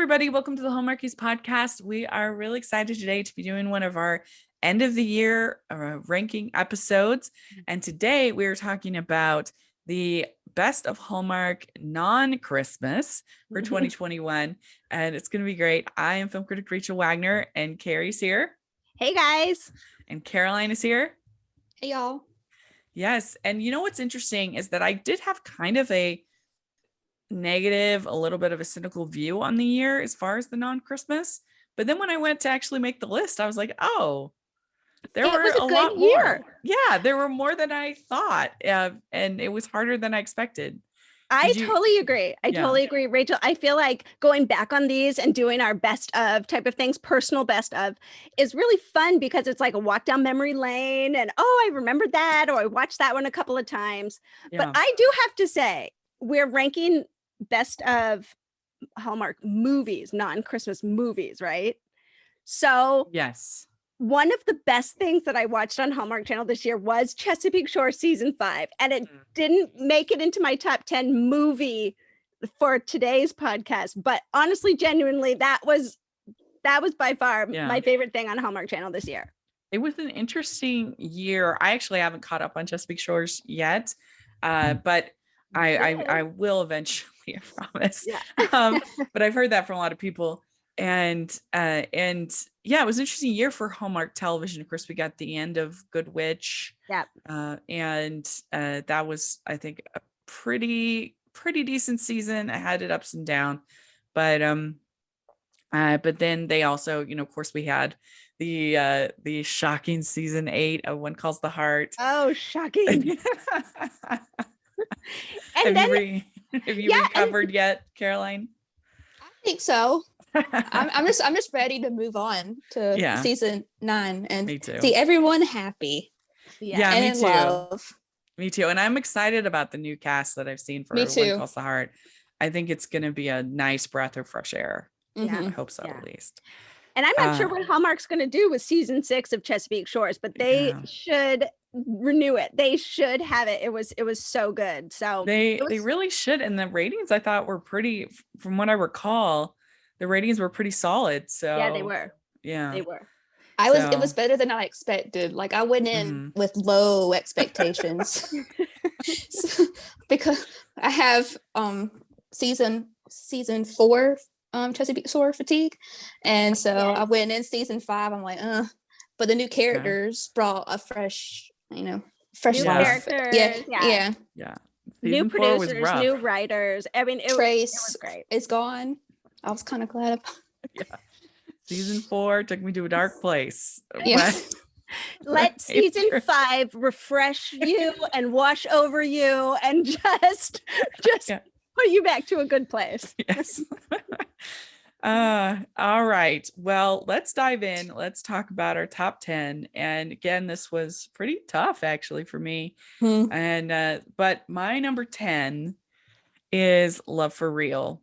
everybody. Welcome to the Hallmarkies podcast. We are really excited today to be doing one of our end of the year ranking episodes. And today we are talking about the best of Hallmark Non-Christmas for 2021. And it's going to be great. I am film critic Rachel Wagner, and Kari's here. Hey, guys. And Caroline is here. Hey, y'all. Yes. And you know what's interesting is that I did have kind of a negative, a little bit of a cynical view on the year as far as the non-Christmas. But then when I went to actually make the list, I was like, oh, there were a lot more. Yeah, there were more than I thought. And it was harder than I expected. I totally agree. I totally agree, Rachel. I feel like going back on these and doing our best of type of things, personal best of, is really fun because it's like a walk down memory lane and, oh, I remembered that, or I watched that one a couple of times. Yeah. But I do have to say, we're ranking best of Hallmark movies, non-Christmas movies, right? So yes, one of the best things that I watched on Hallmark Channel this year was Chesapeake Shore season 5, and it didn't make it into my top 10 movie for today's podcast, but honestly, genuinely, that was by far my favorite thing on Hallmark Channel this year. It was an interesting year. I actually haven't caught up on Chesapeake Shores yet, but I will eventually, I promise. Yeah. But I've heard that from a lot of people. And yeah, it was an interesting year for Hallmark Television. Of course, we got the end of Good Witch. Yeah. And that was, I think, a pretty decent season. I had its ups and downs, but then they also, of course, we had the shocking season 8 of One Calls the Heart. Oh, shocking. And have you recovered yet, Caroline? I think so. I'm just ready to move on to season 9 and see everyone happy. Yeah, and me in too. Love. Me too. And I'm excited about the new cast that I've seen for One Calls the Heart. I think it's going to be a nice breath of fresh air. Yeah, I hope so, at least. And I'm not sure what Hallmark's going to do with season 6 of Chesapeake Shores, but they should renew it. They should have it. It was so good. So they really should. And the ratings, I thought, were pretty, from what I recall, the ratings were pretty solid. So yeah, they were. Yeah, they were. It was better than I expected. Like, I went in with low expectations because I have season 4 Chesapeake Shore fatigue, and so I went in season 5. I'm like, but the new characters brought a fresh new characters. Yeah. New producers, new writers. I mean, it was great. It's gone. I was kind of glad about it. Yeah. Season 4 took me to a dark place. Yeah. Let season 5 refresh you and wash over you and just put you back to a good place. Yes. All right. Well, let's dive in. Let's talk about our top 10. And again, this was pretty tough actually for me. And but my number 10 is Love for Real.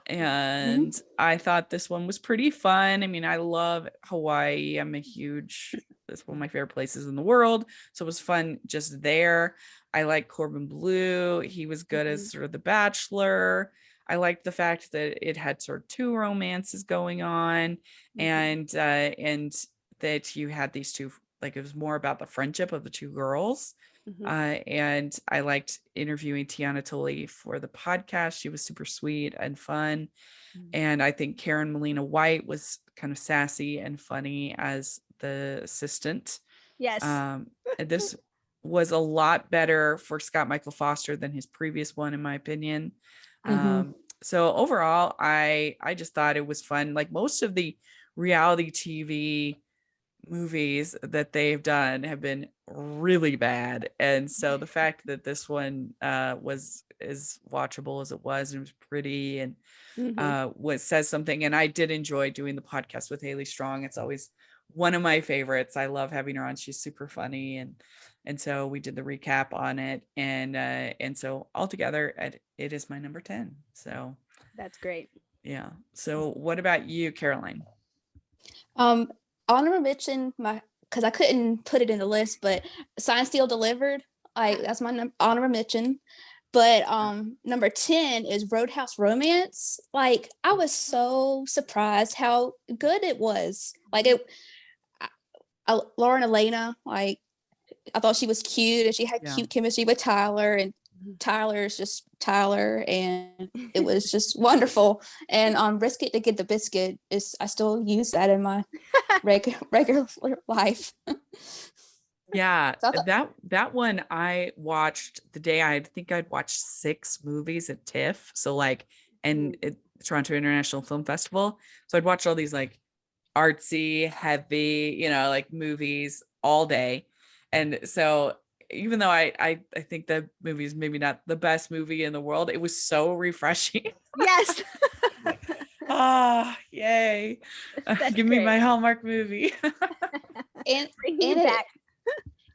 And I thought this one was pretty fun. I mean, I love Hawaii. It's one of my favorite places in the world. So it was fun just there. I like Corbin Bleu. He was good as sort of the bachelor. I liked the fact that it had sort of 2 romances going on, and that you had these 2, like, it was more about the friendship of the 2 girls. And I liked interviewing Tiana Tully for the podcast. She was super sweet and fun. And I think Karen Molina White was kind of sassy and funny as the assistant. Yes. This was a lot better for Scott Michael Foster than his previous one, in my opinion. So overall, I just thought it was fun. Like, most of the reality TV movies that they've done have been really bad, and so the fact that this one was as watchable as it was, and it was pretty, and says something. And I did enjoy doing the podcast with Haley Strong. It's always one of my favorites. I love having her on. She's super funny, and so we did the recap on it, and so altogether it is my number 10. So that's great. Yeah. So what about you, Caroline? Honorable mention, because I couldn't put it in the list, but Signed, Sealed, Delivered. That's my honorable mention. But number 10 is Roadhouse Romance. Like, I was so surprised how good it was. Like, Lauren Elena, like, I thought she was cute and she had cute chemistry with Tyler, and Tyler's just Tyler, and it was just wonderful. And Risk It to Get the Biscuit I still use that in my regular life. Yeah, so that one I watched the day I think I'd watched 6 movies at TIFF. So like, and Toronto International Film Festival. So I'd watch all these like artsy, heavy, you know, like movies all day. And so even though I think that movie is maybe not the best movie in the world, it was so refreshing. Yes. Yay. Give me my Hallmark movie. and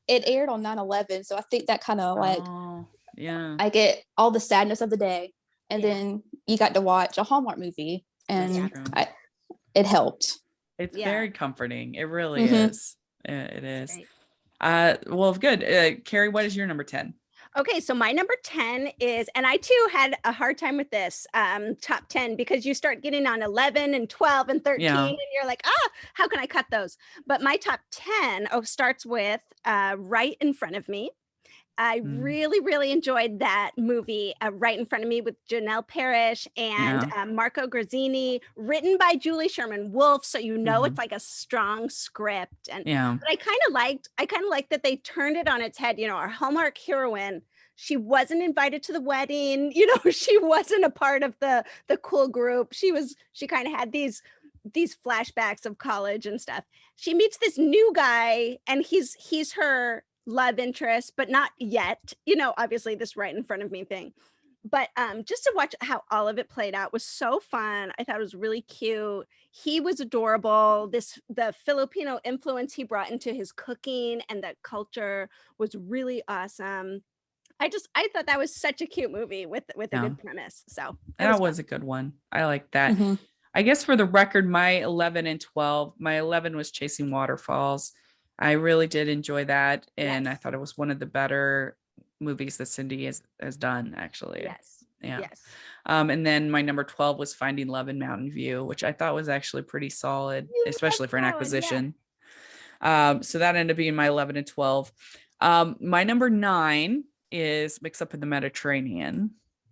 it aired on 9/11, so I think that kind of like, I get all the sadness of the day, and then you got to watch a Hallmark movie, and it helped. It's very comforting. It really is. It is. Well, good. Kari, what is your number 10? Okay, so my number 10 is, and I too had a hard time with this top 10, because you start getting on 11 and 12 and 13 and you're like, how can I cut those? But my top 10 starts with Right in Front of Me. I really, really enjoyed that movie, Right in Front of Me, with Janelle Parrish and Marco Grazzini, written by Julie Sherman Wolfe. So it's like a strong script. And but I kind of liked that they turned it on its head. You know, our Hallmark heroine, she wasn't invited to the wedding. You know, she wasn't a part of the cool group. She kind of had these flashbacks of college and stuff. She meets this new guy, and he's her love interest, but not yet, you know, obviously this Right in Front of Me thing. But just to watch how all of it played out was so fun. I thought it was really cute. He was adorable. The Filipino influence he brought into his cooking and that culture was really awesome. I thought that was such a cute movie with a good premise. So that was a good one. I like that. I guess for the record, my 11 and 12, my 11 was Chasing Waterfalls. I really did enjoy that. And I thought it was one of the better movies that Cindy has done, actually. Yes. And then my number 12 was Finding Love in Mountain View, which I thought was actually pretty solid, especially for an acquisition. So that ended up being my 11 and 12. My number 9 is Mix Up in the Mediterranean.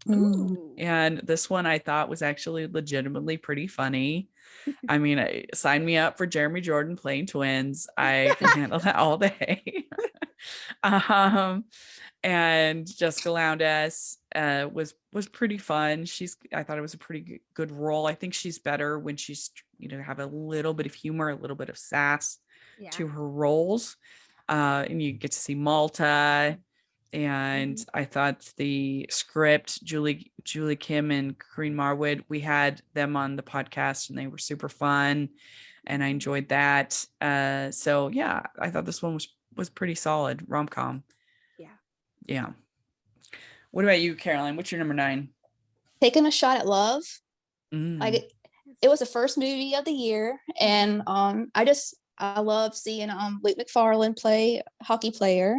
Ooh. And this one I thought was actually legitimately pretty funny. I mean, sign me up for Jeremy Jordan playing twins. I can handle that all day. And Jessica Lowndes was pretty fun. I thought it was a pretty good role. I think she's better when she's, you know, have a little bit of humor, a little bit of sass to her roles. And you get to see Malta. And I thought the script, Julie Kim and Corinne Marwood, we had them on the podcast and they were super fun and I enjoyed that. So yeah, I thought this one was pretty solid rom-com. Yeah. What about you, Caroline? What's your number 9? Taking a Shot at Love. Like it was the first movie of the year, and I love seeing Luke McFarlane play hockey player.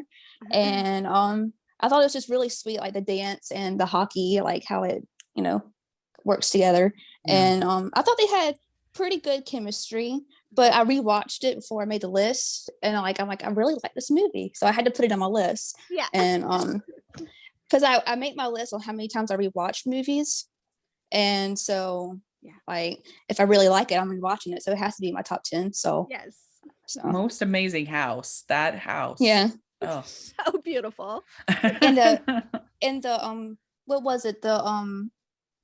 And I thought it was just really sweet, like the dance and the hockey, like how it, you know, works together. And I thought they had pretty good chemistry, but I rewatched it before I made the list, and I'm like, I really like this movie, so I had to put it on my list. And because I make my list on how many times I rewatch movies, and so like if I really like it, I'm rewatching it, so it has to be my top 10. So Most Amazing House, that house. Oh, so beautiful. And the what was it, the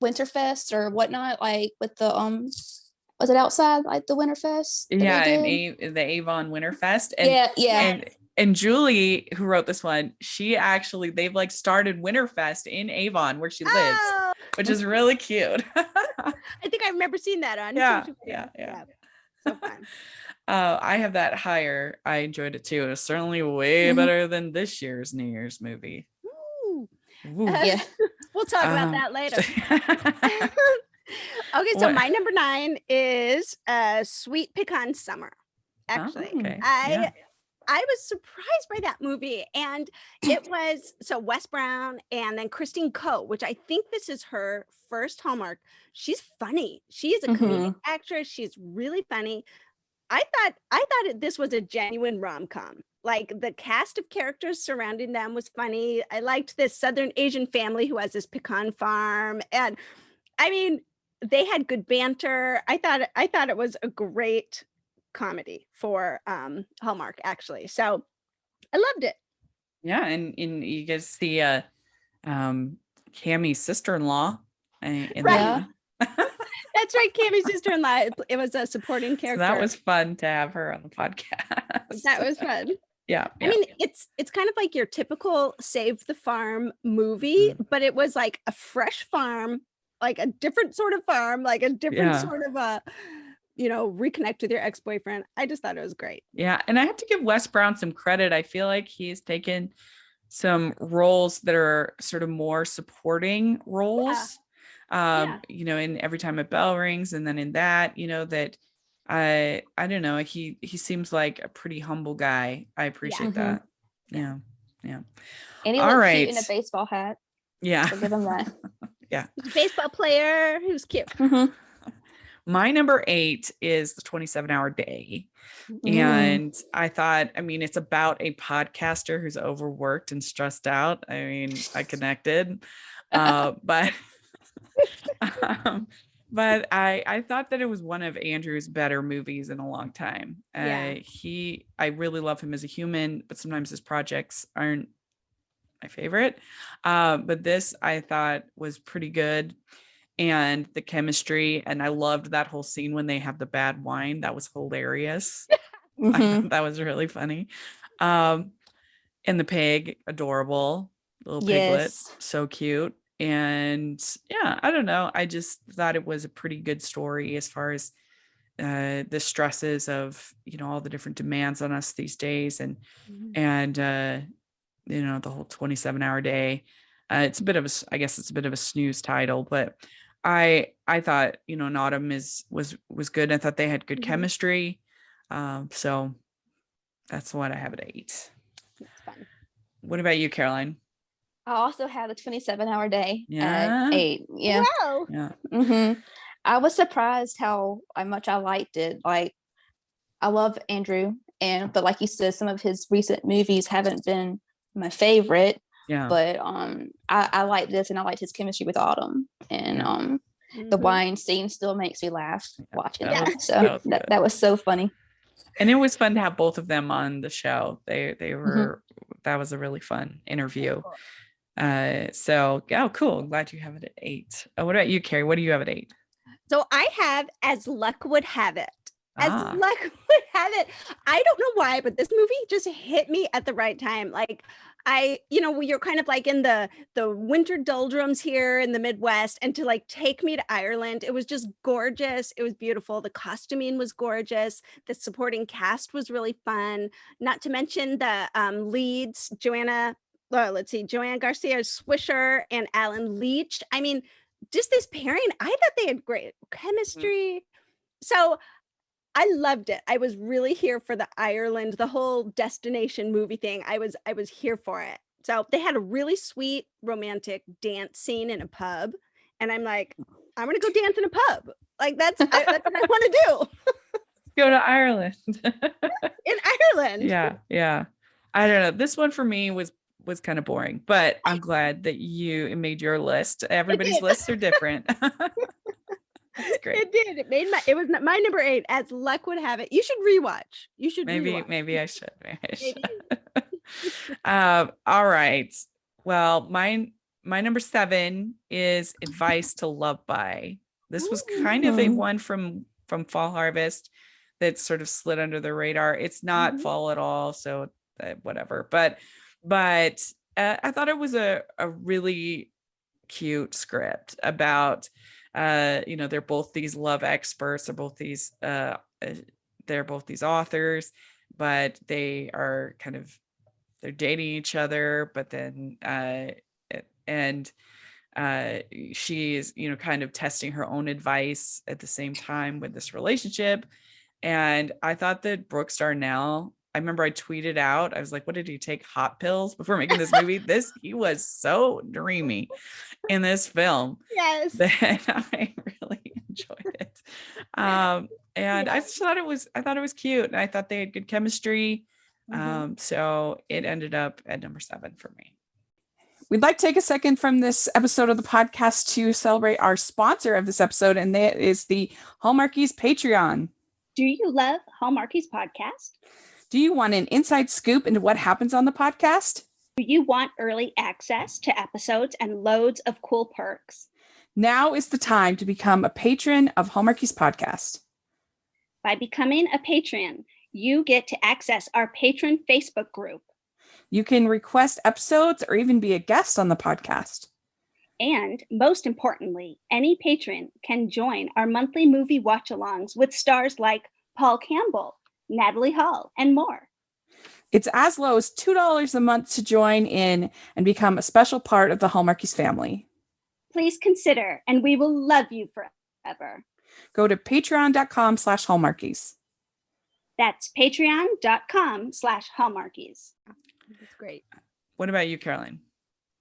Winterfest or whatnot, like with the was it outside like the Winterfest? The Avon Winterfest. And and Julie, who wrote this one, they've like started Winterfest in Avon where she lives, which is really cute. I think I remember seeing that on yeah. So fun. I have that higher. I enjoyed it too. It was certainly way better than this year's New Year's movie. Ooh. Yeah. We'll talk about that later. Okay, so my number 9 is Sweet Pecan Summer. Actually, I was surprised by that movie. And it was so Wes Brown and then Christine Coe, which I think this is her first Hallmark. She's funny. She is a comedic actress. She's really funny. I thought this was a genuine rom-com. Like the cast of characters surrounding them was funny. I liked this Southern Asian family who has this pecan farm. And I mean, they had good banter. I thought it was a great comedy for Hallmark, actually. So I loved it. Yeah, and you get to see Cammie's sister-in-law. Right. That's right, Cammie's sister-in-law. It was a supporting character. So that was fun to have her on the podcast. That was fun. Yeah. I mean, it's kind of like your typical Save the Farm movie, but it was like a fresh farm, like a different sort of farm, like a different sort of a, reconnect with your ex-boyfriend. I just thought it was great. Yeah. And I have to give Wes Brown some credit. I feel like he's taken some roles that are sort of more supporting roles. In Every Time a Bell Rings, and then in that, that I don't know, he seems like a pretty humble guy. I appreciate that. Yeah. And he looks cute in a baseball hat. Yeah. So give him that. Yeah. He's a baseball player who's cute. My number 8 is The 27-Hour Day. And I thought, it's about a podcaster who's overworked and stressed out. I connected. But I thought that it was one of Andrew's better movies in a long time. I really love him as a human, but sometimes his projects aren't my favorite. But this I thought was pretty good, and the chemistry, and I loved that whole scene when they have the bad wine. That was hilarious. That was really funny. And the pig, adorable little piglet, so cute. And yeah, I don't know. I just thought it was a pretty good story as far as the stresses of, all the different demands on us these days, and the whole 27-hour day. It's a bit of a snooze title, but I thought, An Autumn was good. I thought they had good chemistry. So that's what I have at 8. That's fun. What about you, Caroline? I also had the 27-hour day at 8. Yeah. Wow. Yeah. I was surprised how much I liked it. Like, I love Andrew, but like you said, some of his recent movies haven't been my favorite. Yeah. But I like this, and I liked his chemistry with Autumn, and the wine scene still makes me laugh watching that. So that was so funny. And it was fun to have both of them on the show. They were that was a really fun interview. Cool. I'm glad you have it at 8. What about you, Kari? What do you have at 8? So I have As Luck Would Have It. As Luck Would Have It. I don't know why, but this movie just hit me at the right time. Like, you're kind of like in the winter doldrums here in the Midwest, and to like take me to Ireland, it was just gorgeous. It was beautiful. The costuming was gorgeous. The supporting cast was really fun. Not to mention the leads, Joanne Garcia Swisher and Alan Leach. I mean, just this pairing, I thought they had great chemistry. So I loved it. I was really here for the Ireland, the whole destination movie thing. I was here for it. So they had a really sweet romantic dance scene in a pub, and I'm like, I'm gonna go dance in a pub. Like that's what I want to do. Go to Ireland. In Ireland. Yeah. I don't know. This one for me was kind of boring, but I'm glad that you made your list. Everybody's lists are different. That's great. It did. It was my number 8. As Luck Would Have It. You should rewatch. Maybe I should. All right. Well, my number 7 is Advice to Love By. This was kind of a one from Fall Harvest that sort of slid under the radar. It's not fall at all, so whatever. But I thought it was a really cute script about they're both these love experts, they're both these authors, but they're dating each other, but then she's kind of testing her own advice at the same time with this relationship. And I thought that Brooke Darnell, remember I tweeted out, I was like, what did he take? Hot pills before making this movie? He was so dreamy in this film. Yes. That I really enjoyed it. And I thought it was cute, and I thought they had good chemistry. So it ended up at number 7 for me. We'd like to take a second from this episode of the podcast to celebrate our sponsor of this episode, and that is the Hallmarkies Patreon. Do you love Hallmarkies podcast? Do you want an inside scoop into what happens on the podcast? Do you want early access to episodes and loads of cool perks? Now is the time to become a patron of Hallmarkies podcast. By becoming a patron, you get to access our patron Facebook group. You can request episodes or even be a guest on the podcast. And most importantly, any patron can join our monthly movie watch-alongs with stars like Paul Campbell, Natalie Hall, and more. It's as low as $2 a month to join in and become a special part of the Hallmarkies family. Please consider, and we will love you forever. Go to patreon.com/Hallmarkies. That's patreon.com/Hallmarkies. That's great. What about you, Caroline?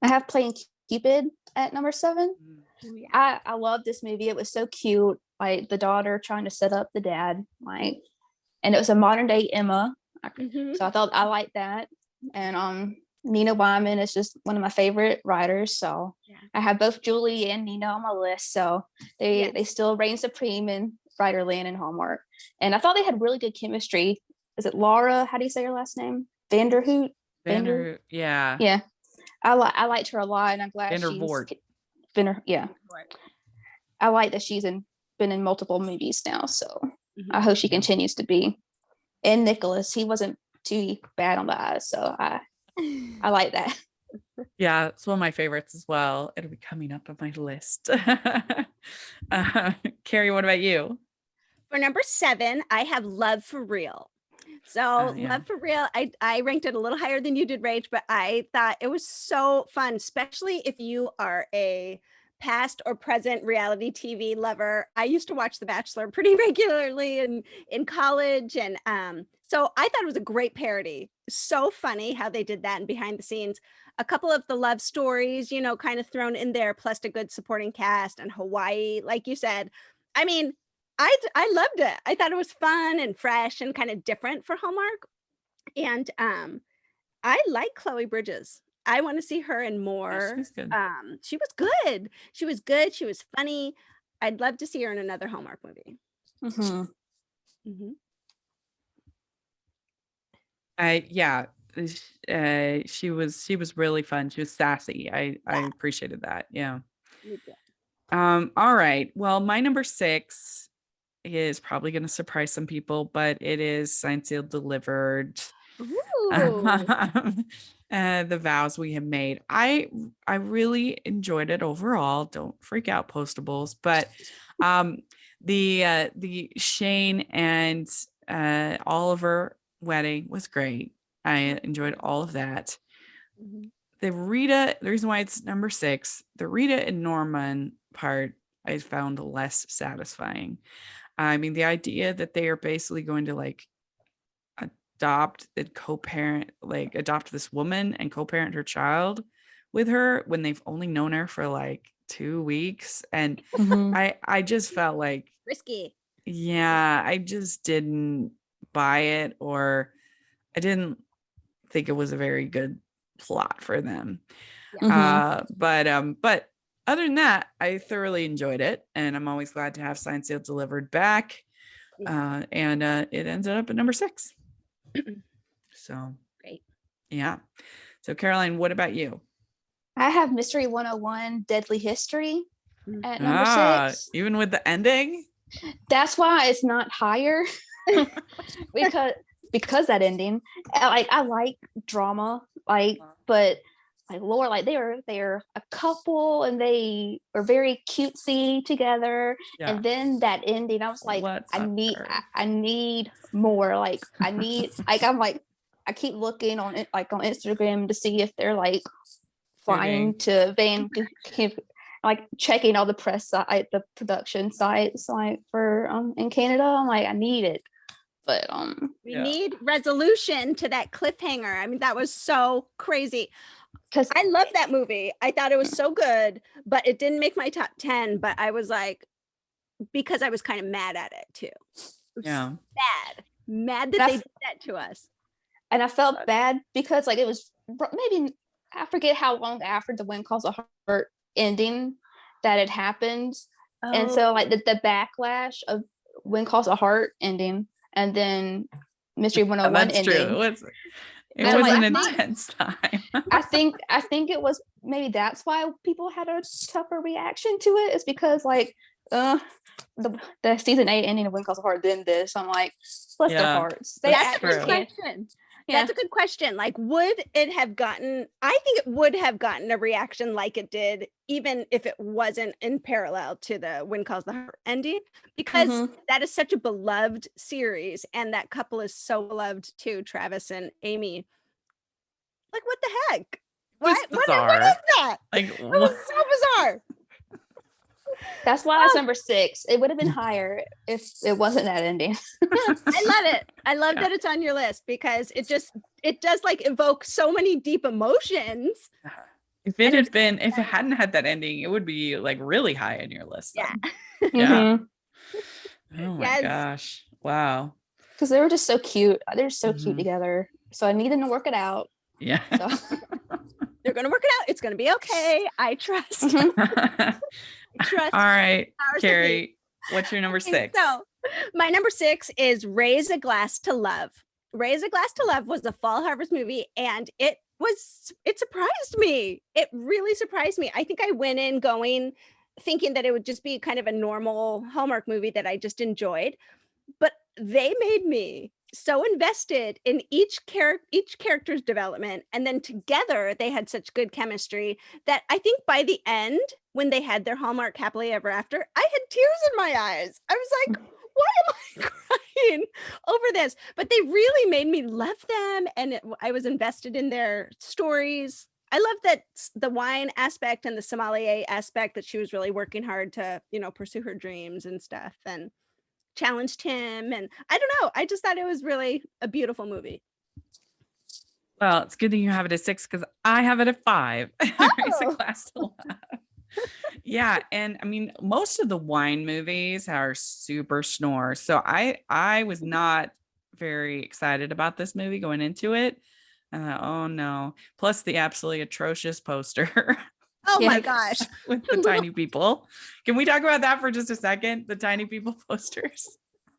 I have Playing Cupid at number 7. Yeah. I love this movie. It was so cute. Like the daughter trying to set up the dad, like, and it was a modern day Emma. So I thought I liked that. And Nina Wyman is just one of my favorite writers. So I have both Julie and Nina on my list. So they still reign supreme in writerland and Hallmark. And I thought they had really good chemistry. Is it Laura? How do you say her last name? Vanderhoot? Yeah. Yeah. I liked her a lot, and I'm glad Vandervoort. Yeah. I like that she's been in multiple movies now, so I hope she continues to be. And Nicholas, he wasn't too bad on the eyes, so I like that. Yeah, it's one of my favorites as well. It'll be coming up on my list. Kari, what about you? For number 7, I have Love for Real. So Love for Real, I ranked it a little higher than you did, Rach, but I thought it was so fun, especially if you are a past or present reality TV lover. I used to watch The Bachelor pretty regularly in college. And so I thought it was a great parody. So funny how they did that and behind the scenes. A couple of the love stories, kind of thrown in there, plus a good supporting cast, and Hawaii, like you said. I mean, I loved it. I thought it was fun and fresh and kind of different for Hallmark. And I like Chloe Bridges. I want to see her in more. She's good. She was good. She was good. She was funny. I'd love to see her in another Hallmark movie. She was really fun. She was sassy. I appreciated that. Yeah. All right. Well, my number 6 is probably going to surprise some people, but it is Signed, Sealed, Delivered. The Vows We Have Made. I really enjoyed it overall. Don't freak out, Postables. But the Shane and Oliver wedding was great. I enjoyed all of that. The reason why it's number 6, the Rita and Norman part I found less satisfying. I mean, the idea that they are basically going to adopt this woman and co-parent her child with her when they've only known her for 2 weeks. And I just felt like risky. Yeah, I just didn't buy it, or I didn't think it was a very good plot for them. But other than that, I thoroughly enjoyed it, and I'm always glad to have Signed, Sealed, Delivered back. And it ended up at number 6. So great. Yeah. So Caroline, what about you? I have Mystery 101 Deadly History at number 6. Even with the ending? That's why it's not higher. because that ending. I like drama, but Laura, they're a couple and they are very cutesy together. Yeah. And then that ending, I was like, I need more. I keep looking on it, on Instagram, to see if they're flying to Vancouver, checking all the press site, the production sites, for in Canada. I'm like, I need it. But we need resolution to that cliffhanger. I mean, that was so crazy. Because I love that movie. I thought it was so good, but it didn't make my top 10. But I was like, because I was kind of mad at it too. Yeah. Mad that they did that to us. And I felt bad because like it was maybe, I forget how long after the When Calls a Heart ending that it happened. Oh. And so like the backlash of When Calls a Heart ending and then Mystery 101 That's ending. True. It was an intense time. I think it was, maybe that's why people had a tougher reaction to it, is because like the season 8 ending of When Calls a Heart, then this. I'm like, bless their hearts. That's a good question. Yeah. That's a good question. Like, would it have gotten, I think it would have gotten a reaction like it did, even if it wasn't in parallel to the When Calls the Heart ending, because that is such a beloved series. And that couple is so beloved too, Travis and Amy. Like, what the heck? What is that? Like, it was so bizarre. That's why it's number 6. It would have been higher if it wasn't that ending. I love it. I love that it's on your list because it does like evoke so many deep emotions. If it hadn't had that ending, it would be like really high on your list. Yeah. Yeah. Oh my gosh. Wow. Because they were just so cute. They're so cute together. So I need them to work it out. Yeah. So. They're going to work it out. It's going to be okay. I trust. All right, Kari, what's your number 6? So my number 6 is Raise a Glass to Love. Raise a Glass to Love was a Fall Harvest movie, and it surprised me. It really surprised me. I think I went in going thinking that it would just be kind of a normal Hallmark movie that I just enjoyed, but they made me so invested in each character's development, and then together they had such good chemistry that I think by the end, when they had their Hallmark happily ever after, I had tears in my eyes. I was like, why am I crying over this? But they really made me love them, and I was invested in their stories. I love that the wine aspect and the sommelier aspect, that she was really working hard to, pursue her dreams and stuff, and challenged him. And I don't know, I just thought it was really a beautiful movie. Well, it's good that you have it at 6 because I have it at 5. Raise a Glass to Love. Yeah, and I mean, most of the wine movies are super snore, so I was not very excited about this movie going into it. Oh no! Plus the absolutely atrocious poster. Oh my gosh. With the tiny people. Can we talk about that for just a second? The tiny people posters.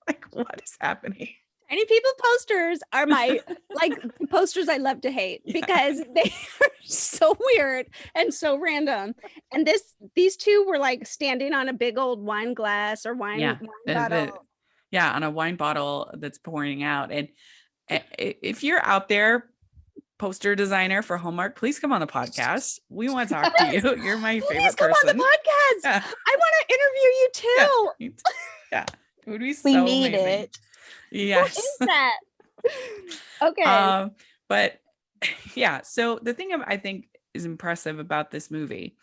Like, what is happening? Tiny people posters are my posters I love to hate because they are so weird and so random. And these two were like standing on a big old wine glass or wine bottle. On a wine bottle that's pouring out. And if you're out there, poster designer for Hallmark, please come on the podcast. We want to talk to you. You're my favorite person. Come on the podcast. Yeah. I want to interview you too. Yeah. It would be so amazing. It. Yes. What is that? Okay. But yeah, so the thing I think is impressive about this movie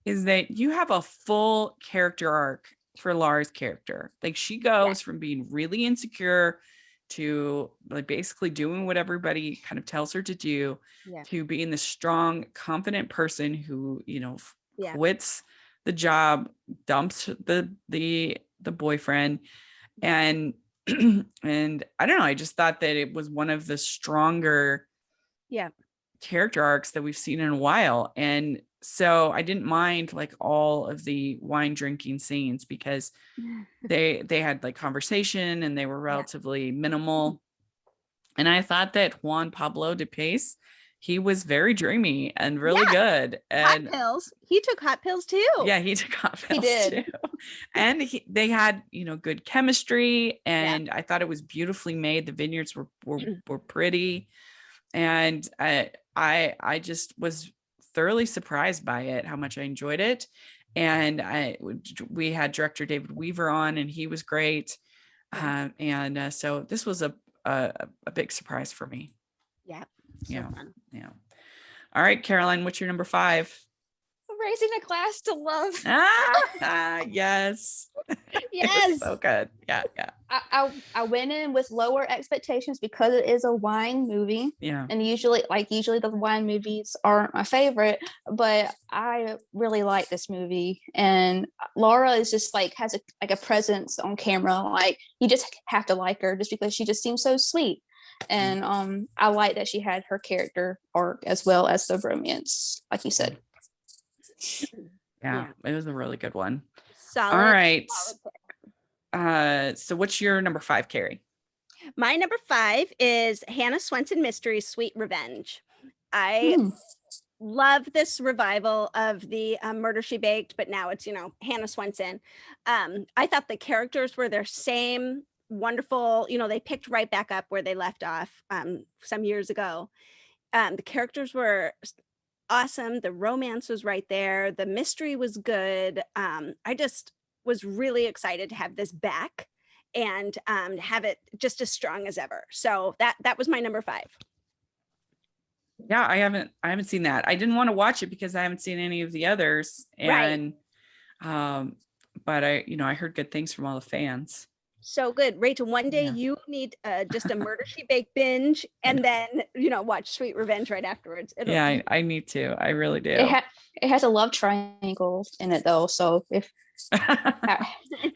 is that you have a full character arc for Laura's character. Like, she goes from being really insecure to like basically doing what everybody kind of tells her to do, to being the strong, confident person who, quits the job, dumps the boyfriend. And and I don't know, I just thought that it was one of the stronger character arcs that we've seen in a while. And so I didn't mind like all of the wine drinking scenes because they had like conversation and they were relatively minimal. And I thought that Juan Pablo de Pace, he was very dreamy and really good. And hot pills. He took hot pills too. Yeah, he took hot pills too. And they had, good chemistry. And I thought it was beautifully made. The vineyards were pretty. And I just was thoroughly surprised by it, how much I enjoyed it. And we had director David Weaver on, and he was great. So this was a big surprise for me. Yeah. So fun. Yeah. All right, Caroline, what's your number 5? Raising a Glass to Love. Yes. Yes. So good. Yeah. I went in with lower expectations because it is a wine movie. Yeah. And usually the wine movies aren't my favorite, but I really like this movie. And Laura is just like has a presence on camera. Like you just have to like her just because she just seems so sweet. And I like that she had her character arc as well as the romance, like you said. Yeah. It was a really good one. Solid. All right. So what's your number 5, Kari? My number 5 is Hannah Swenson Mysteries Sweet Revenge. I love this revival of the Murder, She Baked, but now it's, Hannah Swenson. I thought the characters were their same wonderful, they picked right back up where they left off some years ago. The characters were awesome. The romance was right there. The mystery was good. I just was really excited to have this back and have it just as strong as ever. So that was my number 5. Yeah, I haven't seen that. I didn't want to watch it because I haven't seen any of the others. And but I heard good things from all the fans. So good. Rachel, one day you need just a Murder, She Baked binge and then, watch Sweet Revenge right afterwards. I need to. I really do. It has a love triangle in it though. So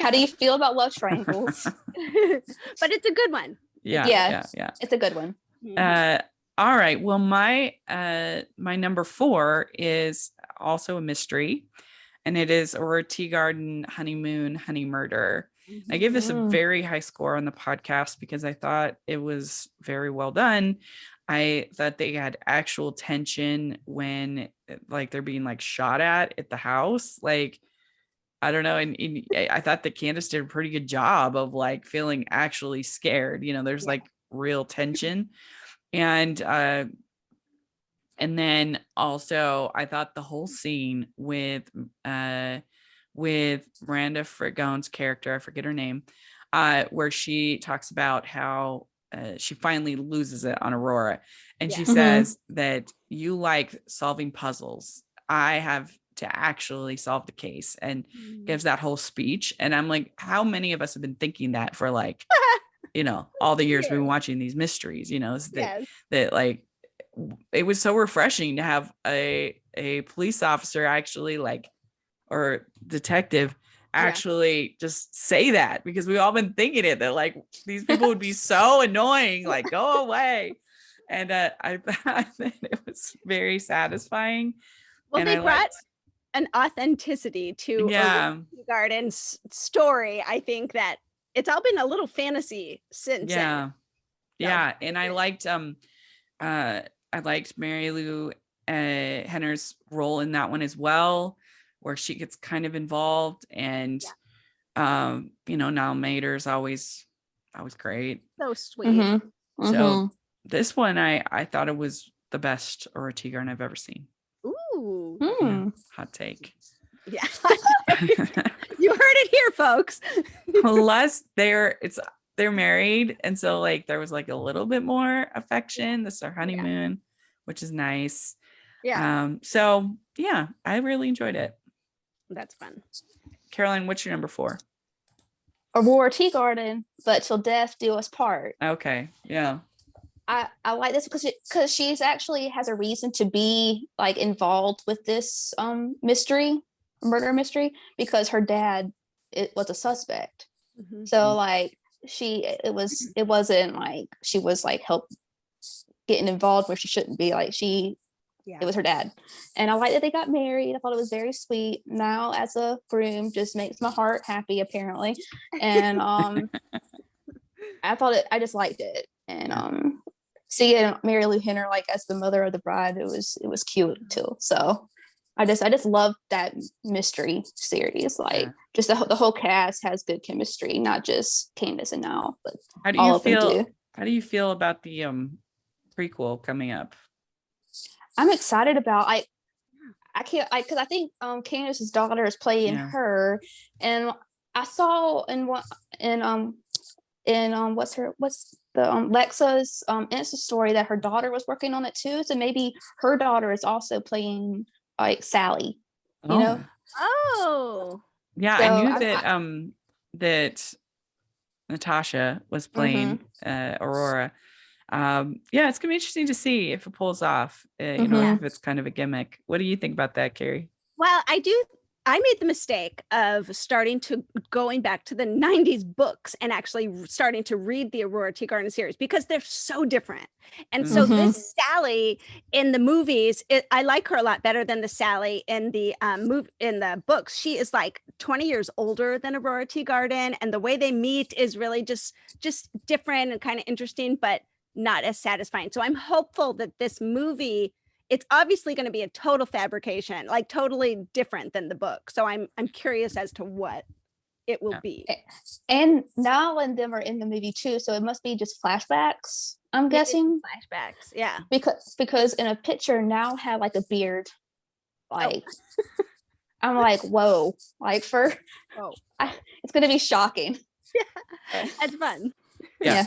how do you feel about love triangles? But it's a good one. Yeah. It's a good one. All right. Well, my number 4 is also a mystery, and it is Aurora Teagarden Honeymoon Honey Murder. I gave this a very high score on the podcast because I thought it was very well done. I thought they had actual tension when like they're being like shot at the house. Like, I don't know. And I thought that Candace did a pretty good job of like feeling actually scared. There's like real tension. And then also I thought the whole scene with Miranda Frigone's character, I forget her name, where she talks about how she finally loses it on Aurora. And she says that you like solving puzzles. I have to actually solve the case, and gives that whole speech. And I'm like, how many of us have been thinking that for like, all the years we've been watching these mysteries, that like, it was so refreshing to have a police officer actually or detective actually just say that, because we've all been thinking it, that like these people would be so annoying, like go away. And I thought it was very satisfying. Well, and they brought an authenticity to Garden's story. I think that it's all been a little fantasy since then. And I liked Mary Lou Henner's role in that one as well, where she gets kind of involved. And Nile Mater's always great, so sweet. So this one I thought it was the best Aurora Teagarden I've ever seen. Ooh. Hot take. Yeah. You heard it here, folks. Plus they're married, and so like there was like a little bit more affection. This is our honeymoon, which is nice. So I really enjoyed it. That's fun. Caroline, what's your number 4? Aurora Teagarden, But Till Death Do Us Part. Okay. Yeah. I like this because she's actually has a reason to be like involved with this murder mystery, because her dad was a suspect. So like it wasn't like she was like getting involved where she shouldn't be. Like it was her dad. And I like that they got married. I thought it was very sweet. Now as a groom just makes my heart happy apparently. And I just liked it. And seeing Mary Lou Henner like as the mother of the bride, it was cute too. So I just love that mystery series. Like just the whole cast has good chemistry, not just Candace and Niall, but all of them do. How do you feel about the prequel coming up? I'm excited about. I can't because I think Candace's daughter is playing her, and I saw what's the Lexa's Insta story that her daughter was working on it too. So maybe her daughter is also playing like Sally you know? Oh. Yeah, So I knew that that Natasha was playing Aurora. Yeah, it's gonna be interesting to see if it pulls off, you know, if it's kind of a gimmick. What do you think about that, Kari? Well, I made the mistake of going back to the 90s books and actually starting to read the Aurora Teagarden series because they're so different. And so this Sally in the movies, I like her a lot better than the Sally in the in the books. She is like 20 years older than Aurora Teagarden, and the way they meet is really just different and kind of interesting, but not as satisfying. So I'm hopeful that this movie, it's obviously going to be a total fabrication, like totally different than the book. So I'm curious as to what it will be. And Niall and them are in the movie too, so it must be just flashbacks, I'm guessing. Flashbacks, yeah. Because in a picture, Niall had like a beard. Like I'm like, whoa, like it's gonna be shocking. Yeah, that's fun. Yeah.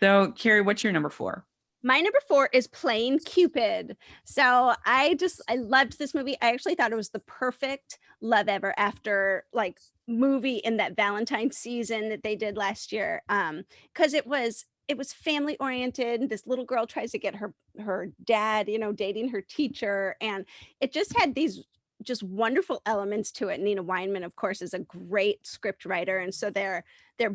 So Kari, what's your number 4? My number 4 is Playing Cupid. So I loved this movie. I actually thought it was the perfect love ever after like movie in that Valentine's season that they did last year. Because it was family oriented. This little girl tries to get her dad, you know, dating her teacher, and it just had these just wonderful elements to it. Nina Weinman, of course, is a great script writer, and so their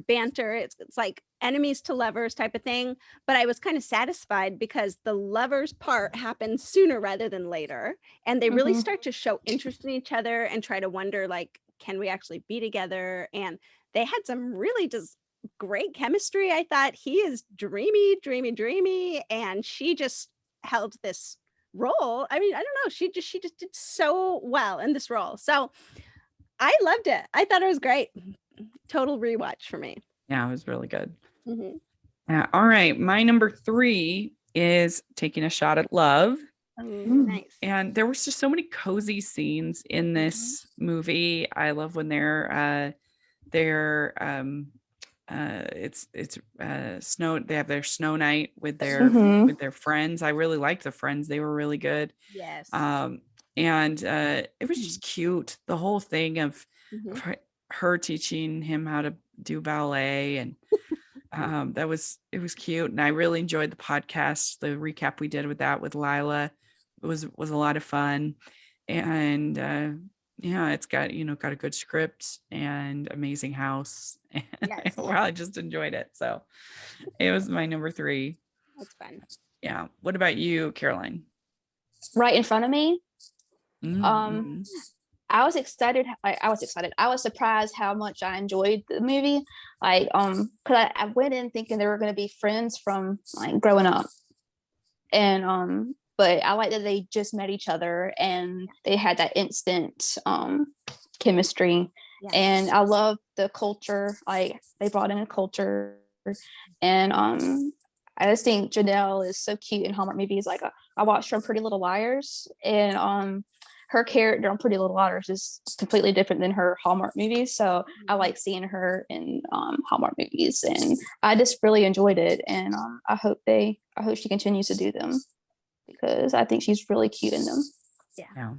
banter, it's like enemies to lovers type of thing. But I was kind of satisfied because the lovers part happens sooner rather than later, and they really start to show interest in each other and try to wonder, like, can we actually be together? And they had some really just great chemistry. I thought he is dreamy, and she just held this role. I mean, I don't know, she just did so well in this role. So I loved it. I thought it was great. Total rewatch for me. Yeah, it was really good. All right, my number 3 is Taking a Shot at Love. Nice. And there was just so many cozy scenes in this movie. I love when they're it's snow, they have their snow night with their friends. I really liked the friends. They were really good. Yes. And it was just cute, the whole thing of her teaching him how to do ballet, and it was cute. And I really enjoyed the podcast, the recap we did with that with Lila. It was a lot of fun. And yeah, it's got a good script and amazing house. Yes. Well, I just enjoyed it. So it was my number 3. That's fun. Yeah. What about you, Caroline? Right in front of me. I was excited. I was surprised how much I enjoyed the movie. Like, because I went in thinking they were going to be friends from like growing up, and but I like that they just met each other and they had that instant chemistry. Yes. And I love the culture. Like, they brought in a culture, and I just think Janelle is so cute in Hallmark movies. Like, I watched her on Pretty Little Liars, and her character on Pretty Little Liars is completely different than her Hallmark movies. So I like seeing her in Hallmark movies, and I just really enjoyed it. And I hope she continues to do them, because I think she's really cute in them. Yeah.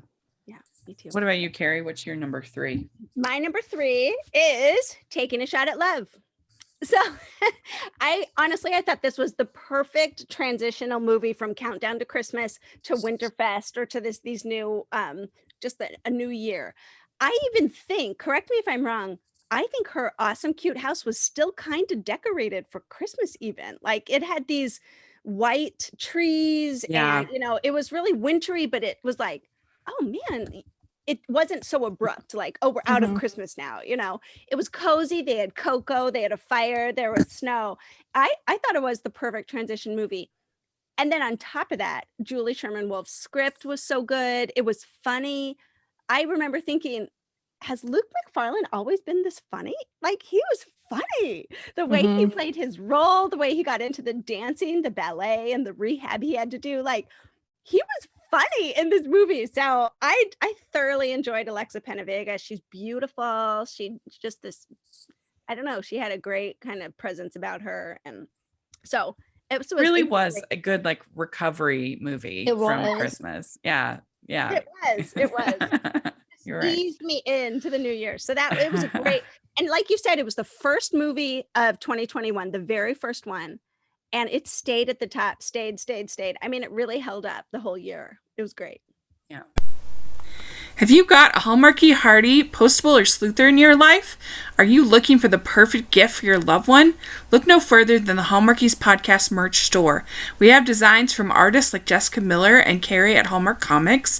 Me too. What about you, Kari? What's your number 3? My number 3 is Taking a Shot at Love. So I thought this was the perfect transitional movie from Countdown to Christmas to Winterfest, or to these new, just a new year. I even think, correct me if I'm wrong, I think her awesome cute house was still kind of decorated for Christmas even. Like, it had these white trees, and it was really wintry, but it was like, oh man, it wasn't so abrupt, like, oh, we're out of Christmas now. It was cozy. They had cocoa, they had a fire, there was snow. I thought it was the perfect transition movie. And then on top of that, Julie Sherman Wolf's script was so good. It was funny. I remember thinking, has Luke McFarlane always been this funny? Like, he was funny. The way he played his role, the way he got into the dancing, the ballet, and the rehab he had to do, like, he was funny in this movie. So I thoroughly enjoyed Alexa Penavega. She's beautiful. She's just this, I don't know, she had a great kind of presence about her. And so it really was a good like recovery movie from Christmas. Yeah. It was. You're right. Eased me into the new year. So that it was a great, and like you said, it was the first movie of 2021, the very first one. And it stayed at the top, stayed. I mean, it really held up the whole year. It was great. Yeah. Have you got a Hallmarky, Hardy, Postable, or Sleuther in your life? Are you looking for the perfect gift for your loved one? Look no further than the Hallmarkies podcast merch store. We have designs from artists like Jessica Miller and Kari at Hallmark Comics.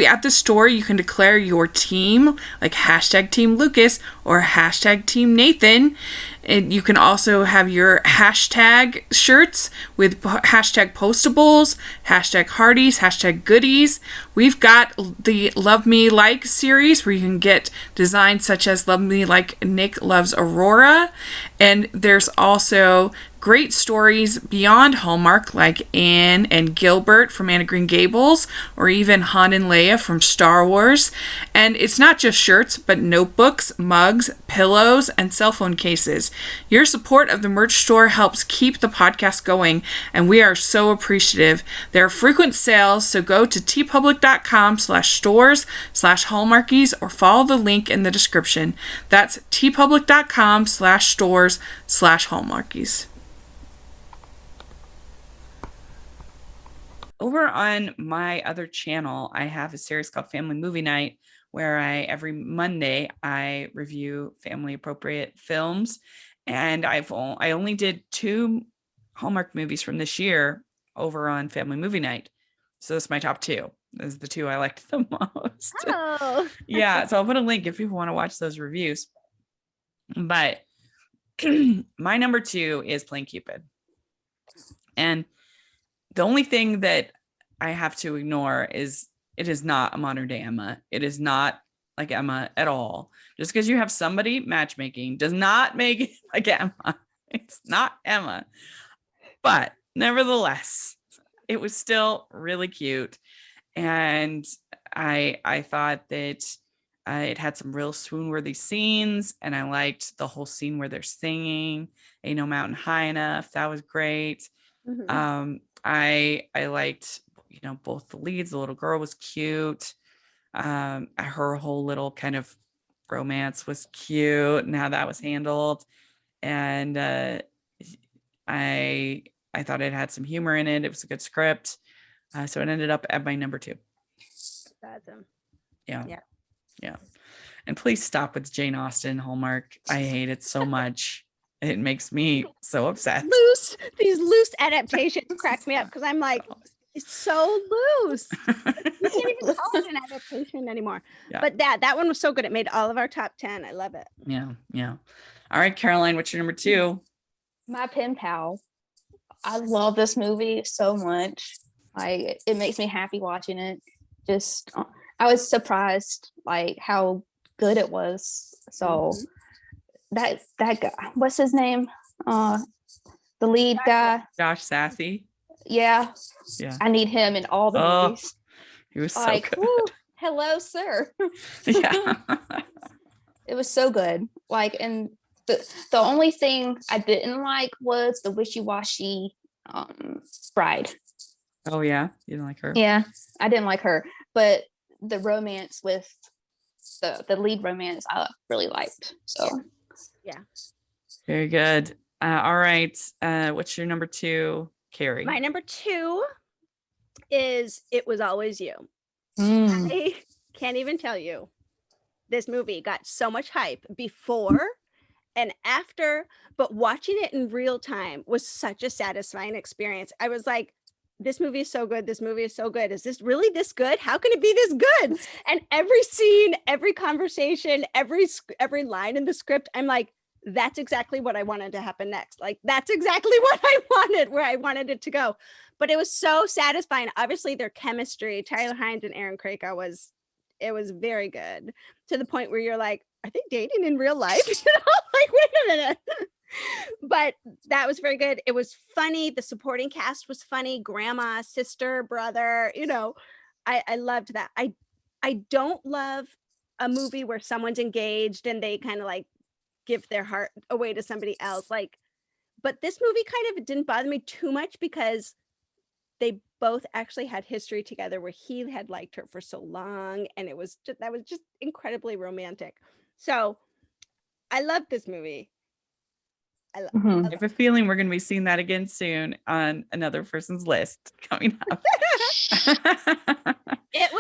At the store, you can declare your team, like hashtag Team Lucas or hashtag Team Nathan. And you can also have your hashtag shirts with hashtag postables, hashtag Hardies, hashtag goodies. We've got the Love Me Like series where you can get designs such as Love Me Like Nick Loves Aurora. And there's also great stories beyond Hallmark like Anne and Gilbert from Anne of Green Gables, or even Han and Leia from Star Wars. And it's not just shirts, but notebooks, mugs, pillows, and cell phone cases. Your support of the merch store helps keep the podcast going, and we are so appreciative. There are frequent sales, so go to tpublic.com/stores/Hallmarkies or follow the link in the description. That's tpublic.com/stores/Hallmarkies. Over on my other channel, I have a series called Family Movie Night, where every Monday I review family appropriate films. And I only did 2 Hallmark movies from this year over on Family Movie Night. So that's my top 2. Those are the 2 I liked the most. Oh. Yeah, so I'll put a link if people want to watch those reviews. But my number 2 is Playing Cupid. And the only thing that I have to ignore is it is not a modern day Emma. It is not like Emma at all. Just because you have somebody matchmaking does not make it like Emma. It's not Emma. But nevertheless, it was still really cute. And I thought that it had some real swoon-worthy scenes. And I liked the whole scene where they're singing Ain't No Mountain High Enough. That was great. Mhm. I liked, both the leads. The little girl was cute. Her whole little kind of romance was cute and how that was handled. And I thought it had some humor in it. It was a good script. So it ended up at my number 2. Awesome. Yeah. And please stop with Jane Austen Hallmark. I hate it so much. It makes me so upset. These loose adaptations crack me up because I'm like, it's so loose. You can't even call it an adaptation anymore. Yeah. But that one was so good. It made all of our top 10. I love it. Yeah. All right, Caroline, what's your number 2? My pen pal. I love this movie so much. Like, it makes me happy watching it. Just, I was surprised like how good it was. So that guy, what's his name? The lead guy, Josh Sassy. Yeah. I need him in all the movies. He was like, so good. Hello, sir. Yeah. It was so good. Like, and the only thing I didn't like was the wishy-washy bride. Oh yeah, you didn't like her? Yeah, I didn't like her, but the romance with the lead romance I really liked. So yeah, very good. All right, what's your number 2, Kari? My number 2 is It Was Always You. I can't even tell you. This movie got so much hype before and after, but watching it in real time was such a satisfying experience. I was like, this movie is so good. This movie is so good. Is this really this good? How can it be this good? And every scene, every conversation, every line in the script, I'm like, that's exactly what I wanted to happen next. Like, that's exactly what I wanted, where I wanted it to go. But it was so satisfying. Obviously, their chemistry, Tyler Hynes and Aaron Krakow, was very good, to the point where you're like, are they dating in real life? Like, wait a minute. But that was very good. It was funny. The supporting cast was funny. Grandma, sister, brother, I loved that. I don't love a movie where someone's engaged and they kind of like give their heart away to somebody else. Like, but this movie kind of didn't bother me too much because they both actually had history together where he had liked her for so long, and that was just incredibly romantic. So I love this movie. I have a feeling we're going to be seeing that again soon on another person's list coming up. It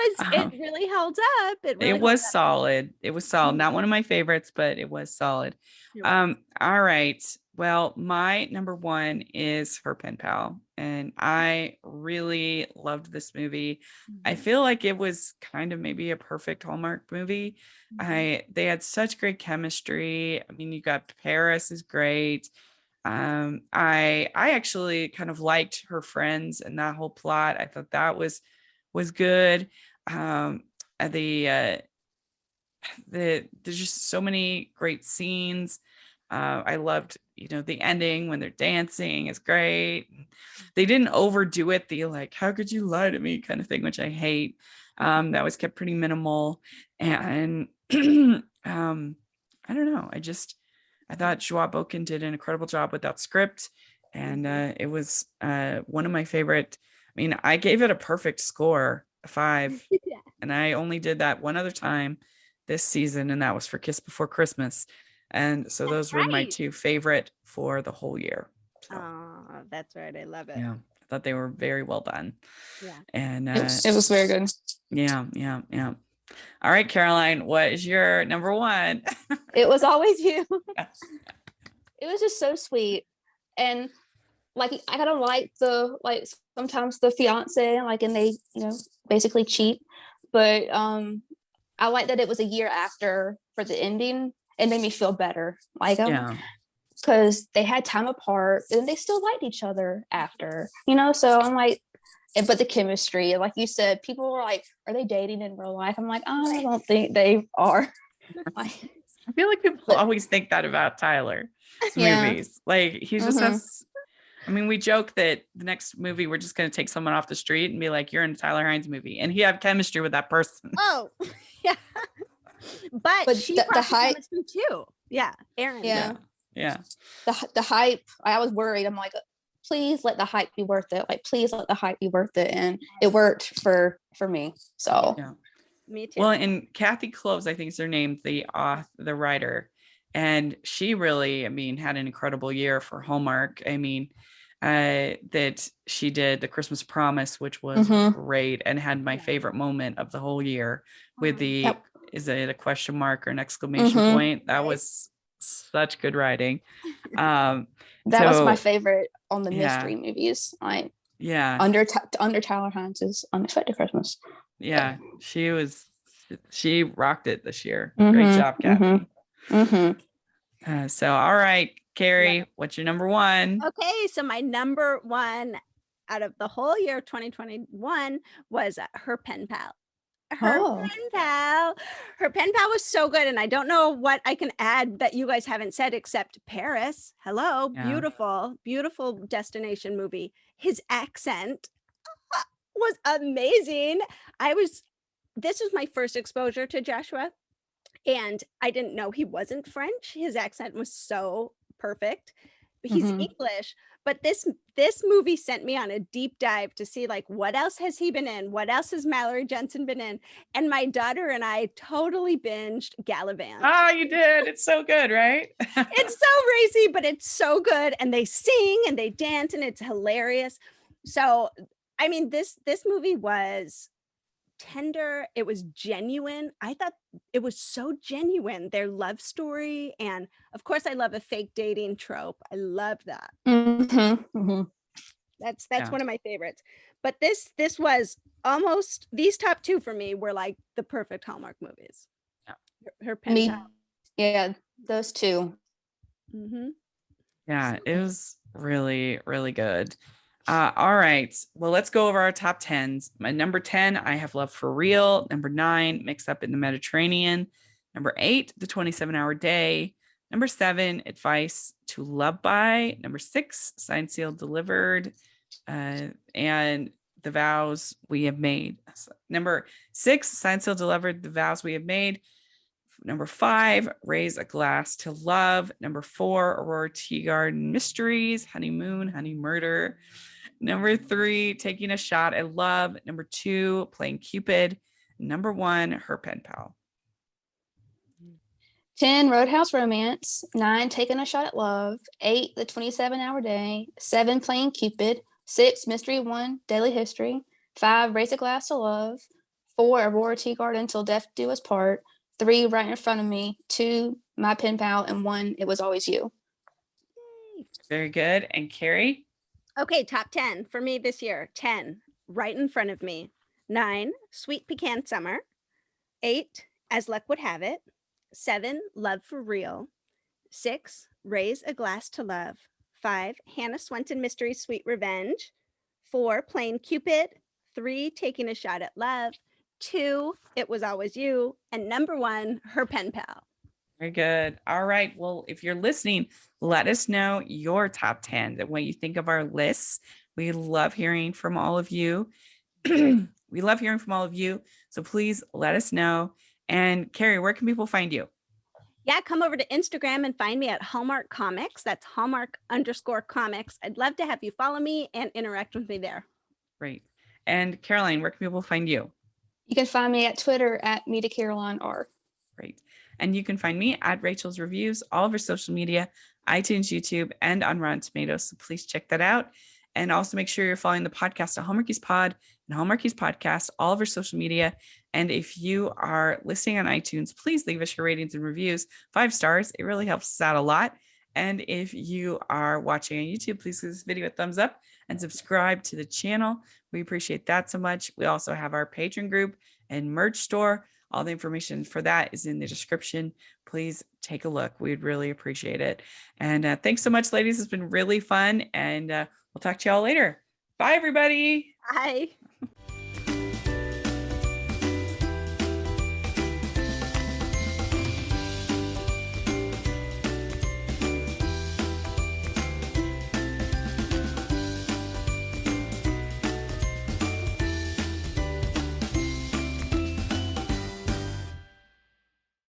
really held up. It was solid. It was solid. Not one of my favorites, but it was solid. All right. Well, my number one is Her Pen Pal, and I really loved this movie. I feel like it was kind of maybe a perfect Hallmark movie. They had such great chemistry. I mean, you got Paris is great. I actually kind of liked her friends and that whole plot. I thought that was good. There's just so many great scenes. I loved, the ending when they're dancing is great. They didn't overdo it. The like, how could you lie to me kind of thing, which I hate. That was kept pretty minimal. And I don't know. I thought Joie Boken did an incredible job with that script. And it was one of my favorite. I mean, I gave it a perfect score, a 5. Yeah. And I only did that one other time this season, and that was for Kiss Before Christmas. And so those were my 2 favorite for the whole year. So, oh, that's right. I love it. yeah, I thought they were very well done. Yeah. And it was very good. Yeah. All right, Caroline, what is your number one? It was always you. It was just so sweet. And like, I kind of like sometimes the fiance, and they, basically cheat. But I like that it was a year after for the ending. It made me feel better. Because they had time apart and they still liked each other after, so I'm like, but the chemistry, like you said, people were like, are they dating in real life? I'm like, I don't think they are. I feel like people always think that about Tyler's movies. Like he just has, I mean, we joke that the next movie, we're just going to take someone off the street and be like, you're in a Tyler Hines movie. And he had chemistry with that person. Oh, yeah. But she brought the hype too. Yeah. Erin. Yeah. The hype, I was worried. I'm like, please let the hype be worth it. Like, please let the hype be worth it. And it worked for me. So yeah. Me too. Well, and Kathy Cloves, I think is her name, the writer. And she really, I mean, had an incredible year for Hallmark. I mean, that she did The Christmas Promise, which was great and had my favorite moment of the whole year with the, is it a question mark or an exclamation point? That was such good writing. That was my favorite on the mystery movies. Under Tyler Hines' Unexpected Christmas. Yeah, she rocked it this year. Great job, Kathy. So, all right, Kari, what's your number one? Okay, so my number one out of the whole year of 2021 was Her Pen Pal. Her pen pal was so good, and I don't know what I can add that you guys haven't said except Paris. Hello, beautiful destination movie. His accent was amazing. This was my first exposure to Joshua, and I didn't know he wasn't French. His accent was so perfect. He's English, but this movie sent me on a deep dive to see like what else has he been in, what else has Mallory Jensen been in, and my daughter and I totally binged Gallivant. Oh, you did! It's so good, right? It's so racy, but it's so good, and they sing and they dance, and it's hilarious. So, I mean, this movie was tender. It was genuine. I thought it was so genuine, their love story, and of course I love a fake dating trope. I love that. That's one of my favorites. But this was almost, these top 2 for me were like the perfect Hallmark movies. Her Pen Pal. Yeah, those 2. Yeah, it was really, really good. All right. Well, let's go over our top 10s. My number 10, I Have Love for Real. Number 9, Mixed Up in the Mediterranean. Number 8, The 27-Hour Day. Number 7, Advice to Love By. Number 6, Signed, Sealed, Delivered. And The Vows We Have Made. Number 6, Signed, Sealed, Delivered, The Vows We Have Made. Number 5, Raise a Glass to Love. Number 4, Aurora Tea Garden Mysteries. Honeymoon, Honey Murder. Number 3, Taking a Shot at Love. Number 2, Playing Cupid. Number 1, Her Pen Pal. 10, Roadhouse Romance. 9, Taking a Shot at Love. 8, The 27-Hour Day. 7, Playing Cupid. 6, Mystery 1, Daily History. 5, Raise a Glass to Love. 4, Aurora Tea Garden Till Death Do Us Part. 3, Right in Front of Me. 2, My Pen Pal. And 1, It Was Always You. Very good. And Kari? Okay, top 10 for me this year. 10, Right in Front of Me. 9, Sweet Pecan Summer. 8, As Luck Would Have It. 7, Love for Real. 6, Raise a Glass to Love. 5, Hannah Swenson Mystery Sweet Revenge. 4, Playing Cupid. 3, Taking a Shot at Love. 2, It Was Always You. And number 1, Her Pen Pal. Very good. All right. Well, if you're listening, let us know your top 10 and what you think of our lists. We love hearing from all of you. We love hearing from all of you. So please let us know. And Kari, where can people find you? Yeah, come over to Instagram and find me at Hallmark Comics. That's Hallmark_comics. I'd love to have you follow me and interact with me there. Great. And Caroline, where can people find you? You can find me at Twitter at MetaCarolineR. Great. And you can find me at Rachel's Reviews, all of our social media, iTunes, YouTube, and on Rotten Tomatoes. So please check that out. And also make sure you're following the podcast at Hallmarkies Pod and Hallmarkies Podcast, all of our social media. And if you are listening on iTunes, please leave us your ratings and reviews. 5 stars. It really helps us out a lot. And if you are watching on YouTube, please give this video a thumbs up and subscribe to the channel. We appreciate that so much. We also have our Patreon group and merch store. All the information for that is in the description. Please take a look. We'd really appreciate it. And thanks so much, ladies. It's been really fun. And we'll talk to y'all later. Bye, everybody. Bye.